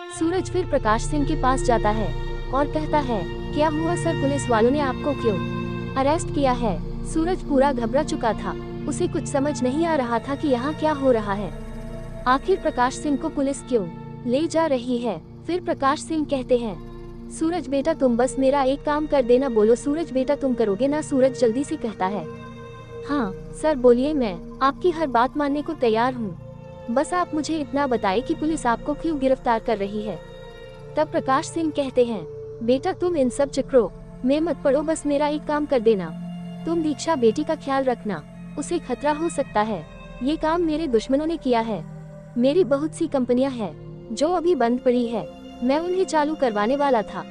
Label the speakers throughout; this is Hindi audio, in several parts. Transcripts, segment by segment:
Speaker 1: सूरज फिर प्रकाश सिंह के पास जाता है और कहता है, क्या हुआ सर, पुलिस वालों ने आपको क्यों अरेस्ट किया है? सूरज पूरा घबरा चुका था, उसे कुछ समझ नहीं आ रहा था कि यहाँ क्या हो रहा है। आखिर प्रकाश सिंह को पुलिस क्यों ले जा रही है? फिर प्रकाश सिंह कहते हैं, सूरज बेटा तुम बस मेरा एक काम कर देना। बोलो सूरज बेटा तुम करोगे ना? सूरज जल्दी से कहता है, हाँ सर बोलिए, मैं आपकी हर बात मानने को तैयार हूँ, बस आप मुझे इतना बताएं कि पुलिस आपको क्यों गिरफ्तार कर रही है। तब प्रकाश सिंह कहते हैं, बेटा तुम इन सब चक्रों में मत पड़ो, बस मेरा एक काम कर देना, तुम दीक्षा बेटी का ख्याल रखना, उसे खतरा हो सकता है। ये काम मेरे दुश्मनों ने किया है, मेरी बहुत सी कंपनियां हैं जो अभी बंद पड़ी है, मैं उन्हें चालू करवाने वाला था।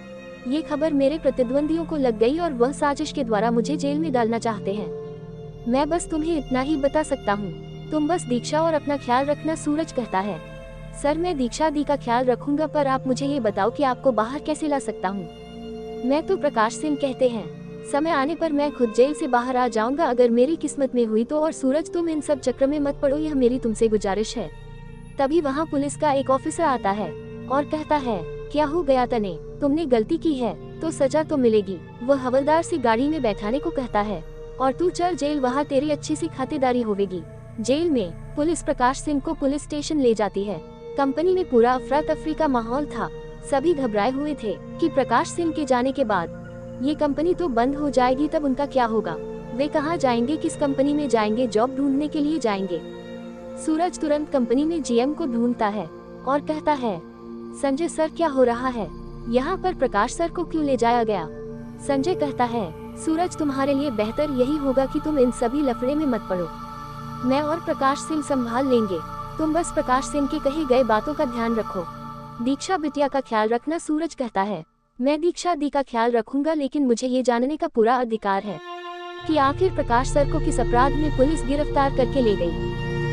Speaker 1: ये खबर मेरे प्रतिद्वंदियों को लग गई और वह साजिश के द्वारा मुझे जेल में डालना चाहते हैं। मैं बस तुम्हें इतना ही बता सकता हूँ, तुम बस दीक्षा और अपना ख्याल रखना। सूरज कहता है, सर मैं दीक्षा दी का ख्याल रखूंगा, पर आप मुझे ये बताओ कि आपको बाहर कैसे ला सकता हूँ? मैं तो प्रकाश सिंह कहते हैं, समय आने पर मैं खुद जेल से बाहर आ जाऊंगा, अगर मेरी किस्मत में हुई तो। और सूरज तुम इन सब चक्र में मत पड़ो, यह मेरी तुमसे गुजारिश है। तभी वहाँ पुलिस का एक ऑफिसर आता है और कहता है, क्या हो गया तने, तुमने गलती की है तो सजा तो मिलेगी। वह हवलदार से गाड़ी में बैठाने को कहता है और तू चल जेल, वहाँ तेरी अच्छी सी खातिरदारी होगी। जेल में पुलिस प्रकाश सिंह को पुलिस स्टेशन ले जाती है। कंपनी में पूरा अफरा तफरी का माहौल था, सभी घबराए हुए थे कि प्रकाश सिंह के जाने के बाद ये कंपनी तो बंद हो जाएगी, तब उनका क्या होगा, वे कहाँ जाएंगे, किस कंपनी में जाएंगे, जॉब ढूंढने के लिए जाएंगे। सूरज तुरंत कंपनी में जीएम को ढूंढता है और कहता है, संजय सर क्या हो रहा है, यहाँ पर प्रकाश सर को क्यों ले जाया गया? संजय कहता है, सूरज तुम्हारे लिए बेहतर यही होगा कि तुम इन सभी लफड़े में मत पड़ो, मैं और प्रकाश सिंह संभाल लेंगे, तुम बस प्रकाश सिंह के कही गए बातों का ध्यान रखो, दीक्षा बिटिया का ख्याल रखना। सूरज कहता है, मैं दीक्षा दी का ख्याल रखूंगा, लेकिन मुझे ये जानने का पूरा अधिकार है कि आखिर प्रकाश सर को किस अपराध में पुलिस गिरफ्तार करके ले गई।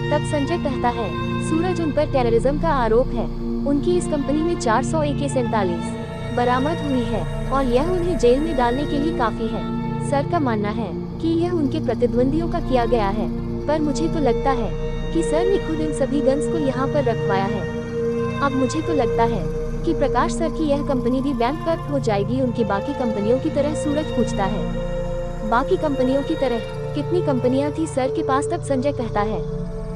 Speaker 1: तब संजय कहता है, सूरज उन पर टेररिज्म का आरोप है, उनकी इस कंपनी में 400 AK-47 बरामद हुई है और यह उन्हें जेल में डालने के लिए काफी है। सर का मानना है कि यह उनके प्रतिद्वंदियों का किया गया है, पर मुझे तो लगता है कि सर ने खुद इन सभी गन्स को यहाँ पर रखवाया है। अब मुझे तो लगता है कि प्रकाश सर की यह कंपनी भी बैंकक्रप्ट हो जाएगी, उनकी बाकी कंपनियों की तरह। सूरज पूछता है, बाकी कंपनियों की तरह कितनी कंपनियां थी सर के पास? तब संजय कहता है,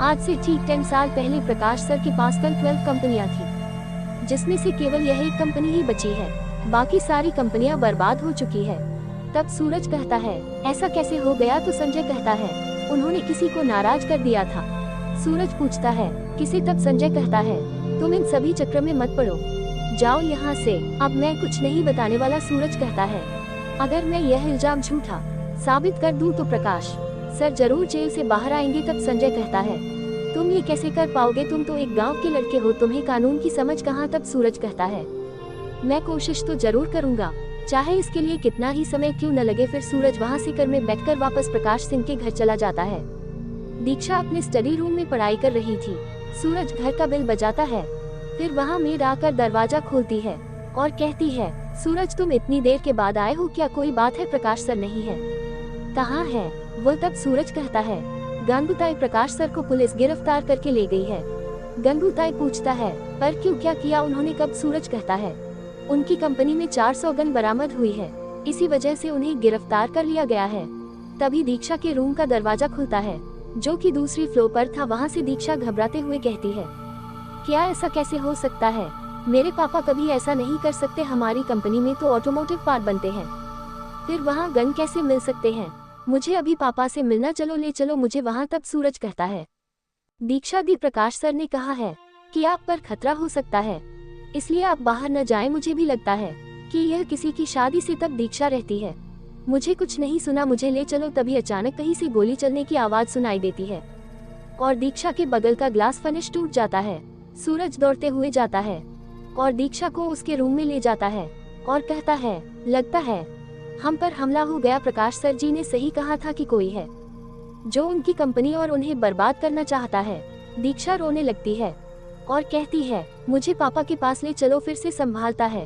Speaker 1: आज से ठीक 10 साल पहले प्रकाश सर के पास कल 12 कंपनियां थी, जिसमें से केवल यह एक कंपनी ही बची है, बाकी सारी कंपनियां बर्बाद हो चुकी है। तब सूरज कहता है, ऐसा कैसे हो गया? तो संजय कहता है, उन्होंने किसी को नाराज कर दिया था। सूरज पूछता है, किसे? तब संजय कहता है, तुम इन सभी चक्र में मत पड़ो, जाओ यहाँ से, अब मैं कुछ नहीं बताने वाला। सूरज कहता है, अगर मैं यह इल्जाम झूठा साबित कर दूं तो प्रकाश सर जरूर जेल से बाहर आएंगे। तब संजय कहता है, तुम ये कैसे कर पाओगे, तुम तो एक गांव के लड़के हो, तुम्हें कानून की समझ कहाँ? तब सूरज कहता है, मैं कोशिश तो जरूर करूंगा, चाहे इसके लिए कितना ही समय क्यों न लगे। फिर सूरज वहाँ से कार में बैठकर वापस प्रकाश सिंह के घर चला जाता है। दीक्षा अपने स्टडी रूम में पढ़ाई कर रही थी। सूरज घर का बेल बजाता है, फिर वहाँ मेड आकर दरवाजा खोलती है और कहती है, सूरज तुम इतनी देर के बाद आए हो, क्या कोई बात है? प्रकाश सर नहीं है, कहाँ है वो? तब सूरज कहता है, गंगूताई प्रकाश सर को पुलिस गिरफ्तार करके ले गई है। गंगूताई पूछता है, पर क्यों, क्या किया उन्होंने? कब? सूरज कहता है, उनकी कंपनी में 400 गन बरामद हुई है, इसी वजह से उन्हें गिरफ्तार कर लिया गया है। तभी दीक्षा के रूम का दरवाजा खुलता है, जो कि दूसरी फ्लोर पर था। वहाँ से दीक्षा घबराते हुए कहती है, क्या ऐसा कैसे हो सकता है? मेरे पापा कभी ऐसा नहीं कर सकते, हमारी कंपनी में तो ऑटोमोटिव पार्ट बनते हैं, फिर वहाँ गन कैसे मिल सकते हैं? मुझे अभी पापा से मिलना, चलो ले चलो मुझे वहाँ। तब सूरज कहता है, दीक्षा दी प्रकाश सर ने कहा है कि आप पर खतरा हो सकता है, इसलिए आप बाहर न जाएं। मुझे भी लगता है कि यह किसी की शादी से। तब दीक्षा रहती है, मुझे कुछ नहीं सुना, मुझे ले चलो। तभी अचानक कहीं से गोली चलने की आवाज सुनाई देती है और दीक्षा के बगल का ग्लास फनिश टूट जाता है। सूरज दौड़ते हुए जाता है और दीक्षा को उसके रूम में ले जाता है और कहता है, लगता है हम पर हमला हो गया, प्रकाश सर जी ने सही कहा था कि कोई है जो उनकी कंपनी और उन्हें बर्बाद करना चाहता है। दीक्षा रोने लगती है और कहती है, मुझे पापा के पास ले चलो। फिर से संभालता है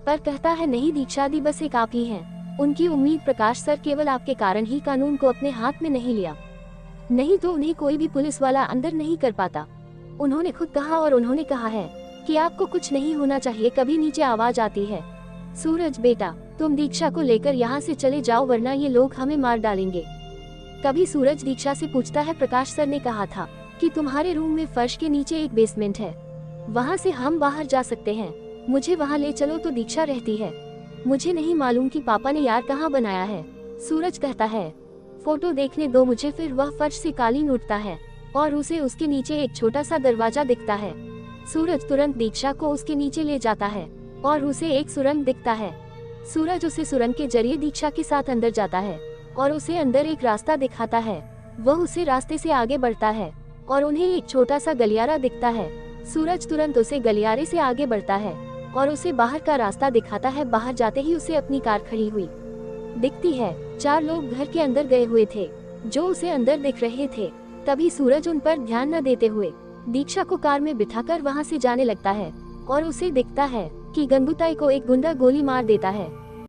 Speaker 1: पर कहता है, नहीं दीक्षा दी, बस एक आप ही हैं। उनकी उम्मीद प्रकाश सर केवल आपके कारण ही कानून को अपने हाथ में नहीं लिया, नहीं तो उन्हें कोई भी पुलिस वाला अंदर नहीं कर पाता। उन्होंने खुद कहा और उन्होंने कहा है कि आपको कुछ नहीं होना चाहिए। कभी नीचे आवाज आती है, सूरज बेटा तुम दीक्षा को लेकर यहाँ से चले जाओ वरना ये लोग हमें मार डालेंगे। कभी सूरज दीक्षा से पूछता है, प्रकाश सर ने कहा था कि तुम्हारे रूम में फर्श के नीचे एक बेसमेंट है, वहाँ से हम बाहर जा सकते हैं, मुझे वहाँ ले चलो। तो दीक्षा रहती है, मुझे नहीं मालूम कि पापा ने यार कहाँ बनाया है। सूरज कहता है, फोटो देखने दो मुझे। फिर वह फर्श से कालीन उठता है और उसे उसके नीचे एक छोटा सा दरवाजा दिखता है। सूरज तुरंत दीक्षा को उसके नीचे ले जाता है और उसे एक सुरंग दिखता है। सूरज उसे सुरंग के जरिए दीक्षा के साथ अंदर जाता है और उसे अंदर एक रास्ता दिखाता है। वह उसे रास्ते से आगे बढ़ता है और उन्हें एक छोटा सा गलियारा दिखता है। सूरज तुरंत उसे गलियारे से आगे बढ़ता है और उसे बाहर का रास्ता दिखाता है। बाहर जाते ही उसे अपनी कार खड़ी हुई दिखती है। 4 लोग घर के अंदर गए हुए थे जो उसे अंदर दिख रहे थे। तभी सूरज उन पर ध्यान न देते हुए दीक्षा को कार में बिठाकर वहां से जाने लगता है और उसे दिखता है कि गंगूताई को एक गुंडा गोली मार देता है।